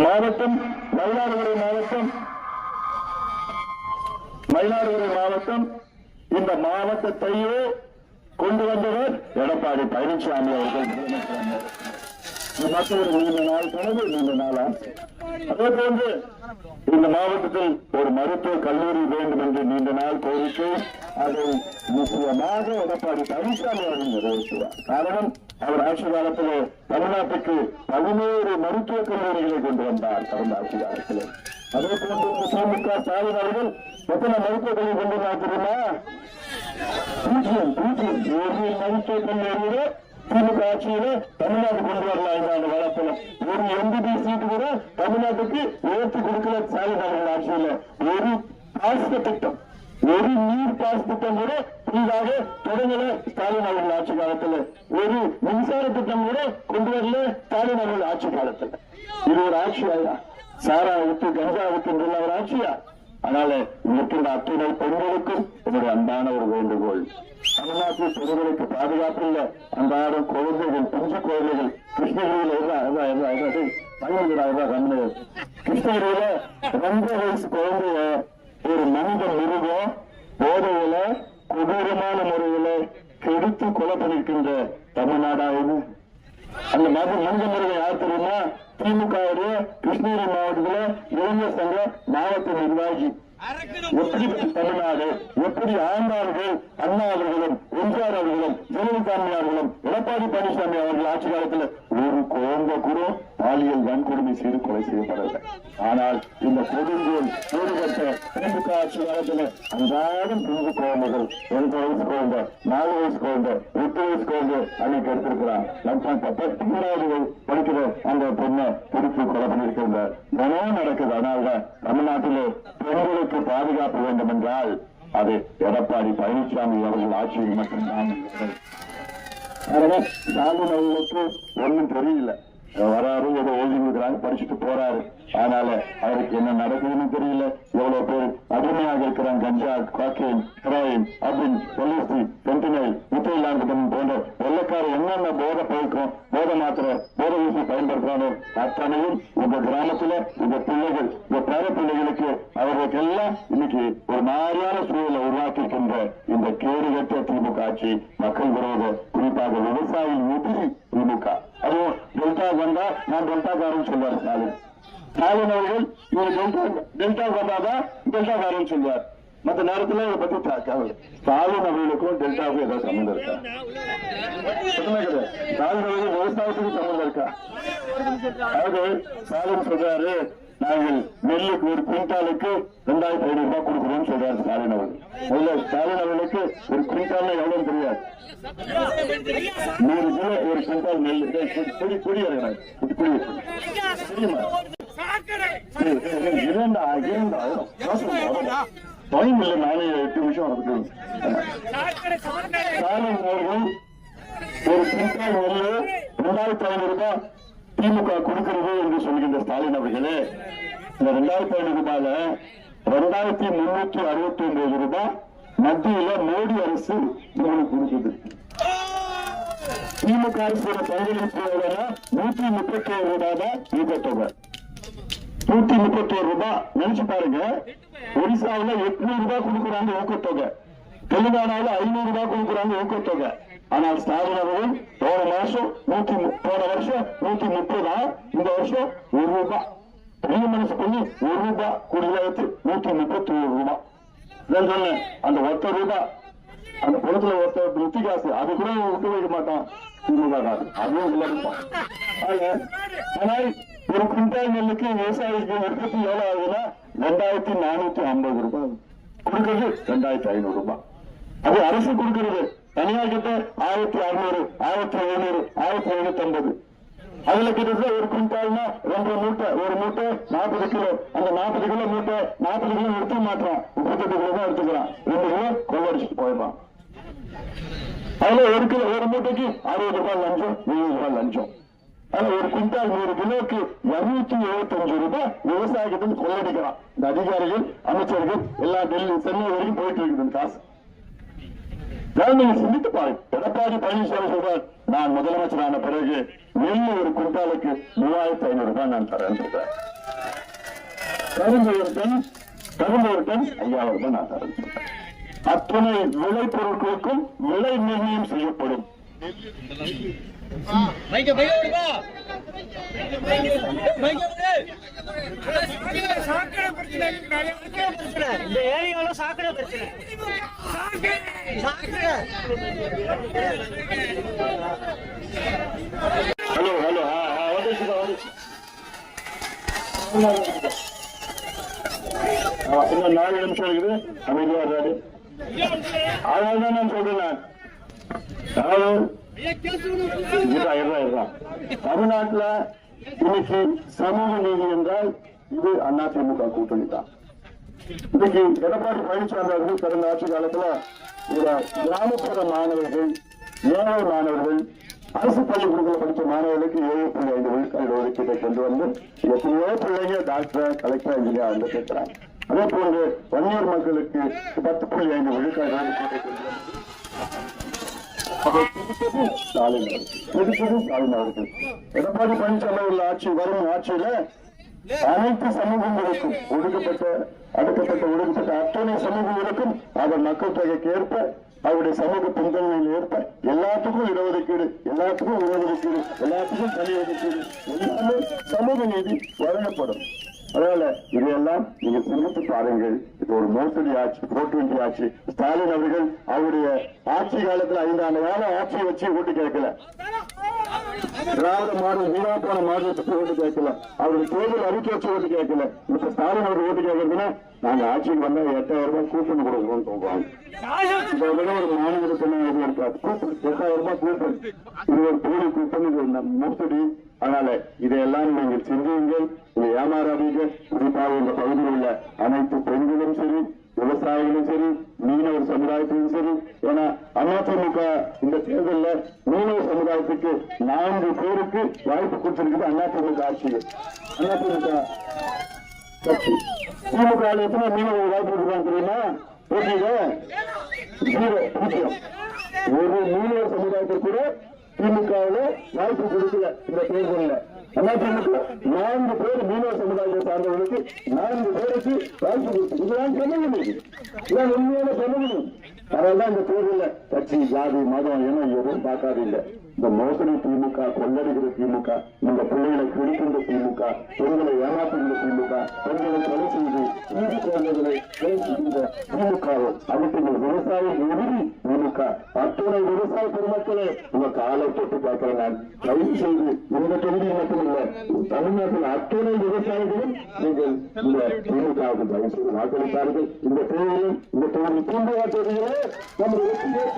மாவட்டம் மயிலாடுதுறை மாவட்டம் இந்த மாவட்டத்தையே கொண்டு வந்தவர் எடப்பாடி பழனிசாமி அவர்கள். மற்றொரு நீண்ட நாள் கனவு, நீண்ட நாள் ஆசை. அதே போன்று இந்த மாவட்டத்தில் ஒரு மருத்துவ கல்லூரி வேண்டும் என்று நீண்ட நாள் கோரிக்கை, அதை நிச்சயமாக எடப்பாடி பழனிசாமி அவர்கள் நிறைவேற்றுவார். காரணம், அவர் ஆட்சி காலத்திலே தமிழ்நாட்டுக்கு 17 மருத்துவக் கல்லூரிகளை கொண்டு வந்தார் கடந்த ஆட்சி காலத்திலே. அதே போன்று திமுக ஸ்டாலின் அவர்கள் எத்தனை மருத்துவக் கல்லூரி கொண்டு வந்தார் தெரியுமா? 0 மருத்துவக் கல்லூரியிலே திமுக ஆட்சியில தமிழ்நாடு கொண்டு வரலாம். இந்த வளர்ப்புல ஒரு MBB சீட்டு கூட தமிழ்நாட்டுக்கு உயர்த்தி கொடுக்கல ஸ்டாலின் அவர்கள் ஆட்சியில. ஒரு பாஸ் திட்டம், ஒரு நீர் பாஸ் திட்டம் கூட புதிதாக தொடங்கல ஸ்டாலின் அவர்கள் ஆட்சி காலத்துல. ஒரு மின்சார திட்டம் கூட கொண்டு வரல ஸ்டாலின் அவர்கள் ஆட்சி காலத்துல. இது ஒரு ஆட்சியா? சாரா விட்டு கஞ்சா விட்டு ஒரு ஆட்சியா? அதனால இருக்கின்ற அத்துணை பெண்களுக்கும் என்னுடைய அன்பான ஒரு வேண்டுகோள், தமிழ்நாட்டில் பெண்களுக்கு பாதுகாப்பு இல்லை. அன்றாடம் குழந்தைகள், பிஞ்சு குழந்தைகள் கிருஷ்ணகிரியில கிருஷ்ணகிரியில 2 வயசு குழந்தைய ஒரு மனித மிருகம் போதையில கொடூரமான முறையில கெடுத்து கொலை பண்ணிருக்கின்ற தமிழ்நாடாவது. அந்த மனித மிருகம் யார் தெரியுமா? திமுக கிருஷ்ணகிரி மாவட்டத்தில் இளைஞர் சங்க மாவட்ட நிர்வாகி. எப்படிப்பட்ட தமிழ்நாடு, எப்படி ஆண்டார்கள் அண்ணா அவர்களும் எம்ஜிஆர் அவர்களும் ஜெயலலிதா அவர்களும் எடப்பாடி பழனிசாமி அவர்கள் ஆட்சி காலத்தில் ஒரு குழந்தை கூட பாலியல் வன்கொடுமை செய்து கொலை செய்யப்படவில்லை. ஆனால் இந்த கொடுங்கோல் ஈடுபட்ட திமுக ஆட்சி காலத்தில் அன்றாடம் பிஞ்சு குழந்தைகள் 2 வயசு குழந்தை, 4 வயசு குழந்தை, 8 வயசு குழந்தை அன்னைக்கு எடுத்திருக்கிறான். 10வது படிக்கிற அந்த பொண்ணை பிடித்து கொலை பண்ணியிருக்கின்ற தினம் நடக்குது. அதனால தமிழ்நாட்டிலே பெண்களுக்கு பாதுகாப்பு வேண்டும் என்றால் அது எடப்பாடி பழனிசாமி அவர்கள் ஆட்சியில் மட்டும்தான். ஸ்டாலின் அவர்களுக்கு ஒன்னும் தெரியல, வராரு, ஏதோ எழுதி கொடுக்குறாங்க, படிச்சுட்டு போறாரு. அதனால அவருக்கு என்ன நடக்குதுன்னு தெரியல. எவ்வளவு பேர் அடிமையாக இருக்கிறாங்க. கஞ்சா, காக்கைன், ஹெரோயின், அபின், எல்எஸ்டி, சென்டினைல், முத்தையிலாண்டு போன்ற வெள்ளக்கார என்னென்ன போதை பழக்கம், போதை மாத்திரை, போதை ஊசி பயன்படுத்துறானோ அத்தனையும் உங்க கிராமத்துல உங்க பிள்ளைகள், உங்க பேர பிள்ளைகளுக்கு அவர்களுக்கெல்லாம் இன்னைக்கு ஒரு மாதிரியான சூழலை உருவாக்கியிருக்கின்ற இந்த கேடுகட்ட திமுக ஆட்சி, மக்கள் விரோத, குறிப்பாக விவசாயிகள் எதிரி திமுக. அதுவும் டெல்டா வந்தா நான் டெல்டாக்காரன் சொல்வார் ஸ்டாலின். ஸ்டாலின் அவர்கள் இவர் டெல்டா வந்தாதான் டெல்டாக்காரன் சொல்வார். மற்ற நேரத்தில் இதை பத்தி ஸ்டாலின் அவர்களுக்கும் டெல்டாவுக்கும் ஏதாவது சம்பந்தம் இருக்கா? ஸ்டாலின் அவர்கள் விவசாயத்துக்கு சம்பந்தம் இருக்கா? அதாவது ஸ்டாலின் சொல்றாரு, நாங்கள் நெல்லுக்கு ஒரு குவிண்டாலுக்கு 2500 ரூபாய் கொடுக்கிறோம் சொல்றாரு ஸ்டாலின் அவர்கள். முதல்ல ஸ்டாலின் அவர்களுக்கு ஒரு குவிண்டால் எவ்வளவு தெரியாது. 100 கிலோ ஒரு குவிண்டால் நெல் குடி இறங்கினாங்க. தெரியுமா? டைம் இல்லை, நானே 8 நிமிஷம் நடக்குது. ஸ்டாலின் அவர்கள் ஒரு குவிண்டால் நெல் 2500 ரூபாய் திமுக கொடுக்கிறது என்று சொல்கின்ற ஸ்டாலின் அவர்களே, இந்த 2500 ரூபாயில 2369 ரூபாய் மத்தியில மோடி அரசு உங்களுக்கு கொடுக்குது. திமுக அரசோட பங்களிப்பு 131 ரூபாய் தான் ஊக்கத்தொகை. 131 ரூபாய் நினைச்சு பாருங்க. ஒடிசாவில் 800 ரூபாய் கொடுக்குறாங்க ஊக்கத்தொகை, தெலுங்கானாவில் 500 ரூபாய் கொடுக்குறாங்க ஊக்கத்தொகை. ஆனால் ஸ்டாலின் அவர்கள் போன வருஷம் 130, இந்த வருஷம் 1 ரூபாய் பெரிய மனசு பண்ணி 1 ரூபாய் கூடுதலாக 131 ரூபாய். நான் சொன்னேன், அந்த 1 ரூபாய் அந்த குளத்துல வித்தி காசு அது கூட விட்டு வைக்க மாட்டான் திமுக காசு, அதுவும் விளையாடுப்பான். ஆனால் ஒரு குவிண்டால் நெல்லுக்கு விவசாயிக்கு உற்பத்தி எவ்வளவு ஆகுதுன்னா 2450 ரூபாய் கொடுக்கிறது, 2500 ரூபாய். அது அரசு கொடுக்கிறது. தனியார் கிட்ட 1600, 1700, 1750. அதுல கிட்ட ஒரு குவிண்டால்னா 2 மூட்டை, ஒரு மூட்டை 40 கிலோ. அந்த 40 கிலோ மூட்டை 40 கிலோ எடுத்துக்க மாட்டான், 38 கிலோ தான் எடுத்துக்கிறான். 2 கிலோ கொள்ளடிச்சுட்டு போயிடலாம். அதுல ஒரு மூட்டைக்கு 60 ரூபாய் லஞ்சம், 70 ரூபாய் லஞ்சம். ஆனா ஒரு குவிண்டால் 100 கிலோக்கு 275 ரூபாய் விவசாயத்திலிருந்து கொள்ளடிக்கிறான். இந்த அதிகாரிகள், அமைச்சர்கள் எல்லாம் டெல்லி, சென்னை வரைக்கும் போயிட்டு இருக்குது காசு. நீங்க சிந்தித்து பாருங்க. எடப்பாடி பழனிசாமி சொல்றார், நான் முதலமைச்சரான பிறகு நெல் ஒரு குண்டாலுக்கு 3500 ரூபாய் நான் தரேன் சொல்றேன். கரும்பு ஒரு டன் 5000 ரூபாய் நான் தரேன் சொல்றேன். அத்தனை விளை பொருட்களுக்கும் விலை நிர்ணயம் செய்யப்படும். இந்த ஏரியால சாக்கடை பிரச்சனை. ஹலோ ஹலோ இன்னும் 4 நிமிஷம் இருக்குது. அமைதியா இருக்காரு. அதனால்தான் நான் சொல்றேன். தமிழ்நாட்டுல இன்னைக்கு சமூக நீதி என்றால் இது அதிமுக கூட்டணி தான். இன்னைக்கு எடப்பாடி பழனிசாமி அவர்கள் கடந்த ஆட்சி காலத்துல கிராமப்புற மாணவர்கள், ஏழை மாணவர்கள், அரசு பள்ளிக்கூடத்தில் படித்த மாணவர்களுக்கு 7.5 விழுக்காடு ஒதுக்கீட்டை கொண்டு வந்து எத்தனையோ பிள்ளைங்க டாக்டர், கலெக்டர், இன்ஜினியர் வந்து கேட்கிறாங்க. அதே போன்று வன்னியர் மக்களுக்கு 10.5 விழுக்காடு ஒதுக்கீட்டை கொண்டு வந்து எடப்பாடி பழனிசாமி உள்ள ஆட்சி வரும் ஆட்சியில அனைத்து சமூகங்களுக்கும் ஒடுக்கப்பட்ட அத்தனை சமூகங்களுக்கும் அவர் மக்கள் தொகைக்கு ஏற்ப, அவருடைய சமூக பின்தொடர்களில் ஏற்ப எல்லாத்துக்கும் இடஒதுக்கீடு, எல்லாத்துக்கும் உடஒதுக்கீடு, எல்லாத்துக்கும் தனி ஒதுக்கீடு, எல்லாமே சமூக நீதி வழங்கப்படும். அதனால இதையெல்லாம் நீங்க சிந்தித்து பாருங்கள். இது ஒரு மோசடி ஆட்சி, புரோட்டு ஆட்சி. ஸ்டாலின் அவர்கள் அவருடைய ஆட்சி காலத்துல 5 ஆண்டு கால ஆட்சியை வச்சு ஓட்டு கேட்கல. திராவிட மாடல் வீணாப்பான மாடல் ஓட்டு கேட்கல. அவருடைய தேர்தல் அறிக்கை வச்சு ஓட்டு கேட்கல. இப்ப ஸ்டாலின் அவர்கள் ஓட்டு கேட்கறதுன்னா நாங்க ஆட்சிக்கு வந்தா 8000 ரூபாய் கூப்பன் கொடுக்கணும்னு சொல்றாங்க. இதை விட ஒரு மாநிலத்தின இது இருக்காது. 8000 ரூபாய் கூப்பன், இது ஒரு போலி கூப்பன், இது மோசடி. அதனால இதையெல்லாம் நீங்கள் சிந்தியுங்கள், இதை ஏமாறாதீங்க. குறிப்பாக இந்த பகுதியில் உள்ள அனைத்து பெண்களும் சரி, விவசாயிகளும் சரி, மீனவர் சமுதாயத்திலும் சரி. ஏன்னா அதிமுக இந்த தேர்தலில் மீனவர் சமுதாயத்துக்கு 4 பேருக்கு வாய்ப்பு கொடுத்திருக்குது. அதிமுக ஆட்சியில் அதிமுக கட்சி. திமுக எத்தனை மீனவர் வாய்ப்பு கொடுக்குறாங்க தெரியுமா? போட்டியில 0. ஒரு மீனவர் சமுதாயத்திற்கு கூட திமுகவில் வாய்ப்பு கொடுக்கல. இந்த தேர்தலில் அதிமுக 4 பேர் மீனவர் சமுதாயத்தை சார்ந்தவர்களுக்கு 4 பேருக்கு வாய்ப்பு கொடுத்து. இதுதான் சமூக நீதி, இதுதான் உண்மையான சமூக நீதி. அதனால்தான் இந்த தேர்தலில் கட்சி, ஜாதி, மதம் என எதுவும் பார்க்காதீங்க. இந்த மோசடி திமுக, கொள்ளடிக்கிற திமுக, இந்த பிள்ளைகளை கிழிக்கின்ற திமுக, பெண்களை ஏமாற்றுகின்ற திமுக, பெண்களை கொலை செய்து நீதி குழந்தைகளை செய்கின்ற திமுக, அதுக்கு இந்த விவசாய எதிரி திமுக. அத்துணை விவசாய பெருமக்களே உங்க காலை தொட்டு பார்க்கிறேன் நான். தயவு செய்து இந்த தொகுதியில் மட்டுமில்லை, தமிழ்நாட்டில் அத்துணை விவசாயிகளும் நீங்கள் இந்த திமுகவுக்கு தயவு செய்து வாக்களித்தார்கள். இந்த தேர்தலில் இந்த தொகுதி பூம்பா தொகுதியிலே நம்முடைய வெற்றி